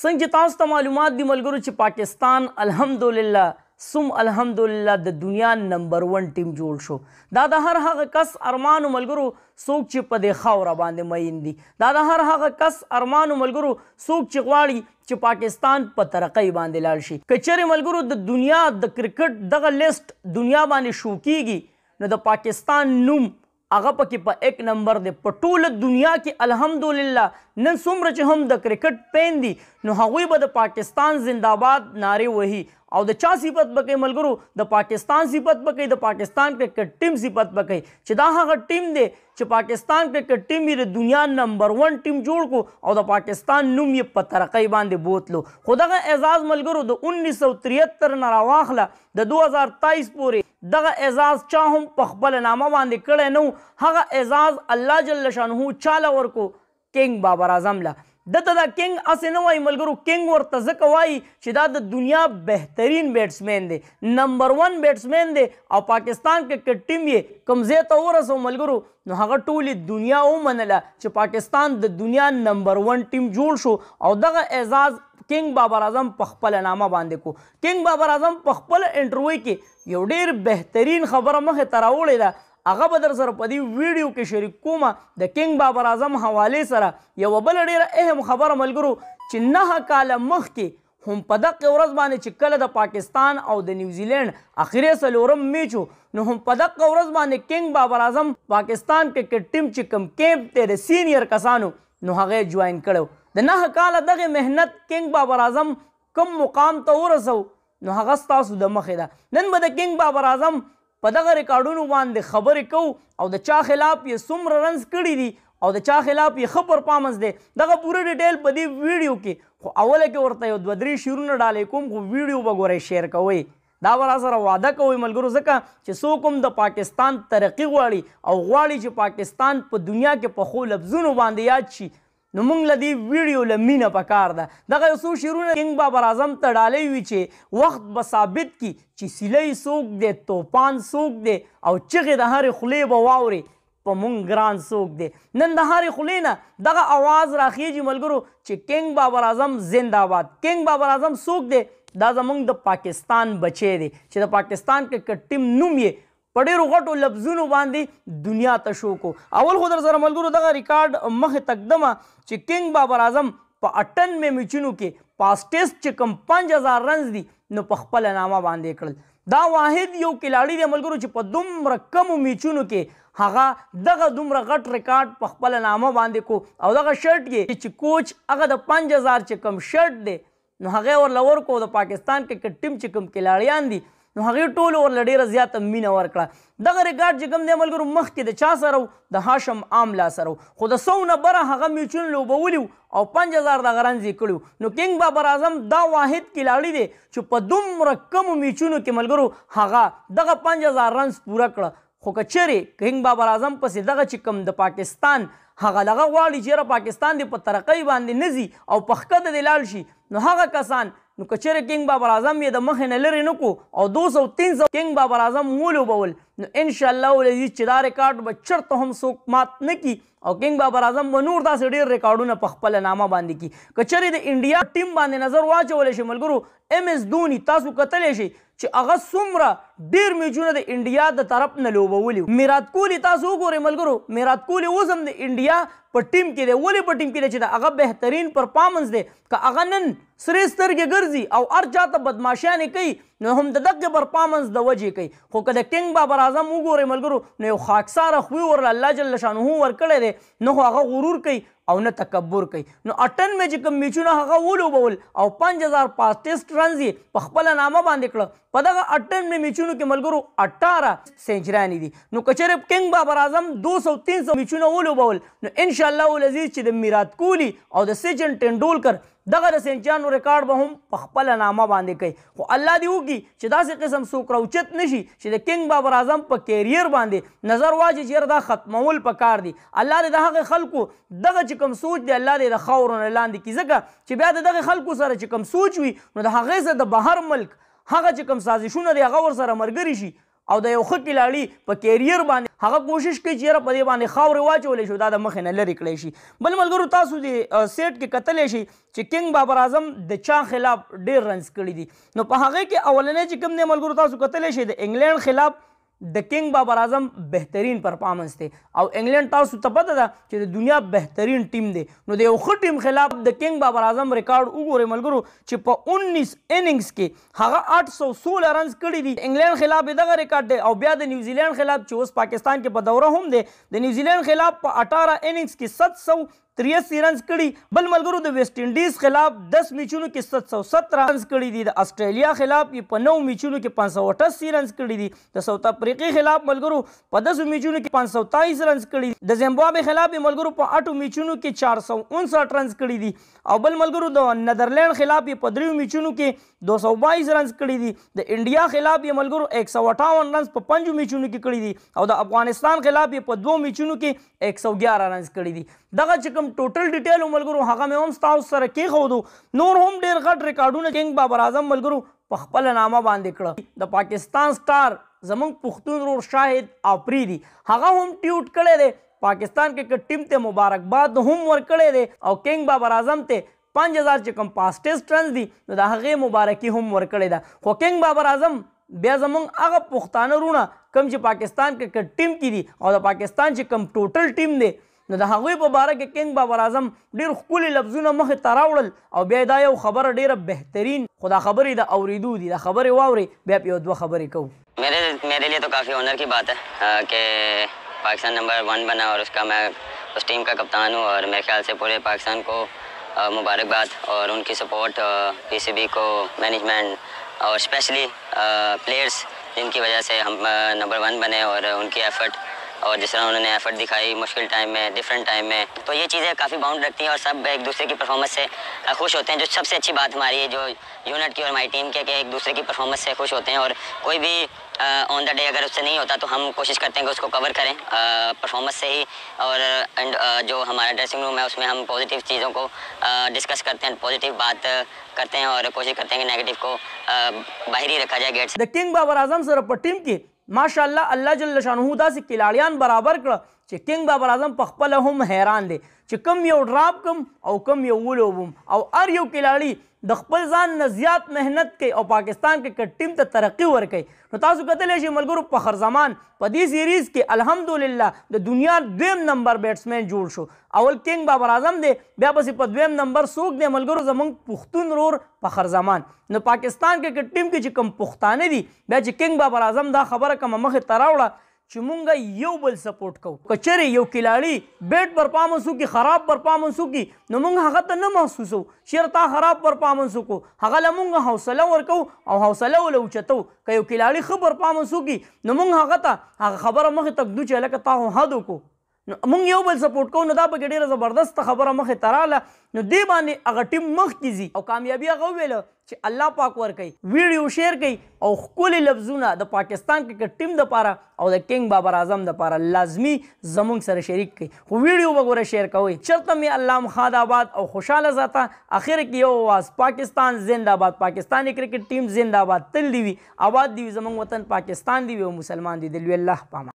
څنګه چې تاسو ته معلومات دي ملګرو چې پاکستان الحمدلله د دنیا نمبر 1 ټیم جوړ شو. دا د هر هغه کس ارمانو ملګرو څوک چې په دې خاوره باندې مین دي. دا د هر هغه کس ارمانو ملګرو څوک چې غواړي چې پاکستان په ترقۍ باندې لاړ شي. که چېرې ملګرو د دنیا د کرکټ دغه لیست دنیا باندې شو کیږي نو د پاکستان نوم هغه پکې په 1 نمبر دی. په ټوله دنیا کې الحمدلله نن څومره چې هم د کرکټ پین دي نو هغوی به د پاکستان زنده‌باد نارې وهي او د چا صفت به کوي ملګرو؟ د پاکستان صفت به کوي، د پاکستان کرکټ ټیم صفت به کوي چې دا هغه ټیم دی چې پاکستان کرکټ ټیم یې د دنیا نمبر 1 ټیم جوړ کو او د پاکستان نوم یې په ترقۍ باندې بوتلو. خو دغه اعزاز ملګرو د 1973 نه راواخله د 2023 پورې دغه اعزاز چا هم په خپله نامه باندې کړی نه و. هغه اعزاز الله جل شانه چاله ورکو؟ کنګ بابر اعظم له. دته دا کنګ هسې نه وایي ملګرو، کنګ ورته ځکه وایي چې دا د دنیا بهترین بیټسمین دی، نمبر 1 بیټسمین دی او پاکستان کرکټ ټیم یې کوم ځای ته ورسو ملګرو نو هغه ټولې دنیا ومنله چې پاکستان د دنیا نمبر 1 ټیم جوړ شو او دغه اعزاز کنګ بابر اعظم په خپله نامه باندې کو. کنګ بابر اعظم په خپله انټرویو کې یو ډېر بهترین خبره مخې ته راوړې ده، هغه به در سره په دې ویډیو کې شریک کومه. د کنګ بابر اعظم حوالې سره یوه بله ډېره اهم خبره ملګرو چې 9 کاله مخکې هم په دغه ورځ باندې چې کله د پاکستان او د نیوزیلینډ اخري 4م میچ و نو هم په دغه ورځ باندې کنګ بابر اعظم پاکستان کرکټ ټیم چې کوم کیمپ دی د سینیر کسانو نو هغه یې جوین کړی. د 9 کاله دغه محنت کنګ بابر اعظم کوم مقام ته ورسو نو هغه ستاسو د مخې ده. نن به د کنګ بابر اعظم په دغه ریکارډونو باندې خبرې کوو او د چا خلاف یې څومره رنز کړي دي او د چا خلاف یې ښه پرفارمنس دی دغه پوره ډیټیل په دې ویډیو کې. خو اوله کې ورته یو 2-3 شعرونه ډالۍ کوم خو ویډیو به ګورئ شیر کوئ. دا به راسره واده کوئ ملګرو ځکه چې څوک هم د پاکستان ترقي غواړي او غواړي چې پاکستان په دنیا کې په ښو لفظونو باندې یاد شي نو موږ له دې ویډیو له مینه پکار ده. دغه یو څو شعرونه کنګ بابر اعظم ته ډالۍ وي چې وخت به ثابت کي چې سیلی څوک دی، توپان څوک دی او چغې د هرې خولې به واورې په موږ ګران څوک دی. نن د هرې خولې نه دغه اواز راخیږي ملګرو چې کنګ بابر اعظم زنده‌باد. کنګ بابر اعظم څوک دی؟ دا زموږ د پاکستان بچی دی چې د پاکستان کرکټ ټیم نوم یې په ډېرو غټو لفظونو باندې دنیا ته شو کو. اول خو در سره ملګرو دغه ریکارډ مخې تقدمه چې کنګ بابر اعظم په 98 میچونو کې پاس ټیسټ چې کوم 5000 رنز دي نو په خپله نامه باندې کړل. دا واحد یو کلاړي دی ملګرو چې په دومره کمو میچونو کې هغه دغه دومره غټ ریکارډ په خپله نامه باندې کو او دغه شرټ یې چې کوچ هغه د 5000 چې کوم شرټ دی نو هغه ورله ورکړو. د پاکستان کرکټ ټیم چې کوم کلاړیان دي نو هغې ټولو ورله ډېره زیاته مینه ورکړه. دغه ریکارډ چې کوم دی ملګرو مخکې د چا سره و؟ د هاشم آملا سره و، خو د 100 نه بره هغه میچونه لوبولي و او 5000 دغه رنز یې کړي و. نو کنګ بابر اعظم دا واحد کلاړي دی چې په دومره کمو میچونو کې ملګرو هغه دغه 5000 رنز پوره کړه. خو که چېرې کنګ بابر اعظم پسې دغه چې کوم د پاکستان هغه دغه غواړي چې یاره پاکستان دې په ترقۍ باندې نه ځي او په ښکته دې لاړ شي نو هغه کسان نو که چېرې کنګ بابر اعظم یې د مخې نه لرې نه کو او 200-300 کنګ بابر اعظم ولوبول نو انشاءالله العزیز چې دا ریکارډ به چرته هم څوک مات نه کي او کنګ بابر اعظم به نور داسې ډېر ریکارډونه په خپله نامه باندې کي. که چېرې د انډیا ټیم باندې نظر واچولی شي ملګرو MS دھوني تاسو کتلی شئ چې هغه څومره ډېر میچونه د انډیا د طرف نه لوبولي. میرات کوهلي تاسو وګورئ ملګرو، میرات کوهلي اوس هم د انډیا په ټیم کې دی. ولې په ټیم کې دی چې د هغه بهترین پرفارمنس دی. که هغه نن سرې سترګې ګرځي او هر چا ته بدماشیانې کوي نو هم د دغه پرفارمنس د وجې کوي. خو که د کنګ بابر اعظم وګورئ ملګرو نو یو خاکساره خوی ورله الله جل شانه ورکړی دی، نه خو هغه غرور کوي او نه تکبر کوي. نو 98 چې کوم میچونه هغه ولوبول او 5000 پاس ټیسټ رنز یې په خپله نامه باندې کړه. په دغه 98 میچونو کې ملګرو 18 سینچریانې دي. نو که چېرې کنګ بابر اعظم 200-300 میچونه ولوبول نو انشاءالله العزیز چې د میرات کوهلي او د سچن ټنډولکر دغه د سینچیانو ریکارډ به هم په خپله نامه باندې کوي. خو الله دې وکړي چې داسې قسم څوک راوچت نه شي چې د کنګ بابر اعظم په کیریر باندې نظر واچي چې یاره دا ختمول پکار دي. الله دې د هغې خلکو دغه چې کوم سوچ دی الله دې د خاورو نه لاندې کړي، ځکه چې بیا د دغې خلکو سره چې کوم سوچ وي نو د هغې سره د بهر ملک هغه چې کوم سازشونه دی هغه ورسره ملګري شي او د یو ښه کلاړي په کیریر باندې هغه کوشش کوي چې یاره په دې باندې خاورې واچولی شو دا د مخې نه لرې کړی شي. بل ملګرو تاسو د سیټ کې کتلی شي چې کنګ بابر اعظم د چا خلاف ډېر رنز کړي دي. نو په هغې کې اولنی چې کوم دی ملګرو تاسو کتلی شي د انګلینډ خلاف د کنګ بابر اعظم بهترین پرفارمنس دی او انګلینډ تاسو ته پته ده چې د دنیا بهترین ټیم دی. نو د یو ښه ټیم خلاف د کنګ بابر اعظم ریکارډ وګورئ ملګرو چې په 19 اننګز کې هغه 816 رنز کړي دي. انګلینډ خلاف یې دغه ریکارډ دی او بیا د نیوزیلینډ خلاف چې اوس پاکستان کې په دوره هم دی د نیوزیلینډ خلاف په 18 اننګز کې 783 رنز کړي. بل ملګرو د ویسټ انډیز خلاف 10 میچونو کې 717 رنز کړي دي. د استرالیا خلاف یې په 9 میچونو کې 588 رنز کړي دي. د ساوث افریقې خلاف ملګرو په 10 میچونو کې 523 رنز کړي دي. د زیمبابوے خلاف یې ملګرو په 8 میچونو کې 459 رنز کړي دي او بل ملګرو د نیدرلینډ خلاف یې په 3 میچونو کې 222 رنز کړي دي. د انډیا خلاف یې ملګرو 158 رنز په 5 میچونو کې کړي دي او د افغانستان خلاف یې په 2 میچونو کې 111 رنز کړي دي. دغه چې کوم ټوټل ډیټیل ملګرو هغه مې هم ستاسو سره کېښودو. نور هم ډېر غټ ریکارډونه کنګ بابر اعظم ملګرو په خپله نامه باندې کړه. د پاکستان سټار زموږ پښتون ورور شاهد آفریدي هغه هم ټیوټ کړی دی. پاکستان کرکټ ټیم ته مبارکباد هم ورکړی دی او کنګ بابر اعظم ته 5000 چې کوم فاسټسټ رنز دي نو د هغې مبارکي هم ورکړې ده. خو کنګ بابر اعظم بیا زموږ هغه پښتانه وروڼه کوم چې پاکستان کرکټ ټیم کې دي او د پاکستان چې کوم ټوټل ټیم دی نو د هغوی په باره کې کنګ بابر اعظم ډېر ښکلي لفظونه مخې ته راوړل او بیا دا یو خبره ډېره بهترین خو دا خبرې د اورېدو دي. دا خبرې واورئ بیا په یو دوه خبرې کوو. मेरे लिए तो काफ़ी ऑनर की बात है कि पाकिस्तान नंबर 1 बना और उसका मैं उस टीम का कप्तान हूँ और मेरे ख्याल से पूरे पाकिस्तान को मुबारकबाद और उनकी सपोर्ट पीसीबी को मैनेजमेंट और स्पेशली प्लेयर्स जिनकी वजह से हम नंबर 1 बने और उनकी एफर्ट और जिस तरह उन्होंने एफर्ट दिखाई मुश्किल टाइम में डिफरेंट टाइम में तो ये चीज़ें काफ़ी बाउंड रखती हैं और सब एक दूसरे की परफॉर्मेंस से खुश होते हैं. जो सबसे अच्छी बात हमारी है जो यूनिट की और हमारी टीम के कि एक दूसरे की परफॉर्मेंस से खुश होते हैं और कोई भी ऑन द डे अगर उससे नहीं होता तो हम कोशिश करते हैं कि उसको कवर करें परफॉर्मेंस से ही और एंड जो हमारा ड्रेसिंग रूम है उसमें हम पॉजिटिव चीज़ों को डिस्कस करते हैं पॉजिटिव बात करते हैं और कोशिश करते हैं कि नेगेटिव को बाहर ही रखा जाए गेट से. د کنګ بابر اعظم سره په ټیم کې ماشاءالله الله جل شانه داسې کلاړیان برابر کړه چې کنګ بابر اعظم په خپله هم حیران دی چې کم یو ډراپ کم او کم یو ولوبم او هر یو کلاړي د خپل ځان نه زیات محنت کوي او پاکستان کرکټ ټیم ته ترقي ورکوي. نو تاسو کتلی شئ ملګرو فخر زمان په دې سیریز کې الحمدلله د دنیا 2 نمبر بیټسمین جوړ شو. اول کنګ بابر اعظم دی بیا پسې په 2 نمبر څوک دی ملګرو زموږ پښتون ورور فخر زمان. نو پاکستان کرکټ ټیم کې چې کوم پښتانه دي بیا چې کنګ بابر اعظم دا خبره کومه مخې ته راوړه چې مونږ یو بل سپورټ کوو. که چېرې یو کلاړي بیټ پرفارمنس وکړي خراب پرفارمنس وکړي نو مونږ هغه ته نه محسوسو چېرې تا خراب پرفارمنس وکړو هغه له مونږ حوصله ورکوو او حوصله ول اوچتو. که یو کلاړي ښه پرفارمنس وکړي نو مونږ هغه ته هغه خبره مخې ته ږدو چې هلکه تا خو حد وکړو مونږ یو بل سپورټ کوو. نو دا پکې ډېره زبردسته خبره مخې ته راغله. نو دې باندې هغه ټیم مخکې ځي او کامیابي هغه وویله چې الله پاک ورکوي. ویډیو شیر کوي او ښکلي لفظونه د پاکستان کرکټ ټیم دپاره او د کنګ بابر اعظم دپاره لازمي زموږ سره شریک کوي. خو ویډیو به ګوره شیر کوئ. چېرته مې الله مخاد آباد او خوشحاله ذاته. اخر کې یو آواز پاکستان زنده باد. پاکستاني کرکټ ټیم زنده باد. تل دې وي آباد دې وي زموږ وطن پاکستان دې وي او مسلمان دې دل وي. الله پامان.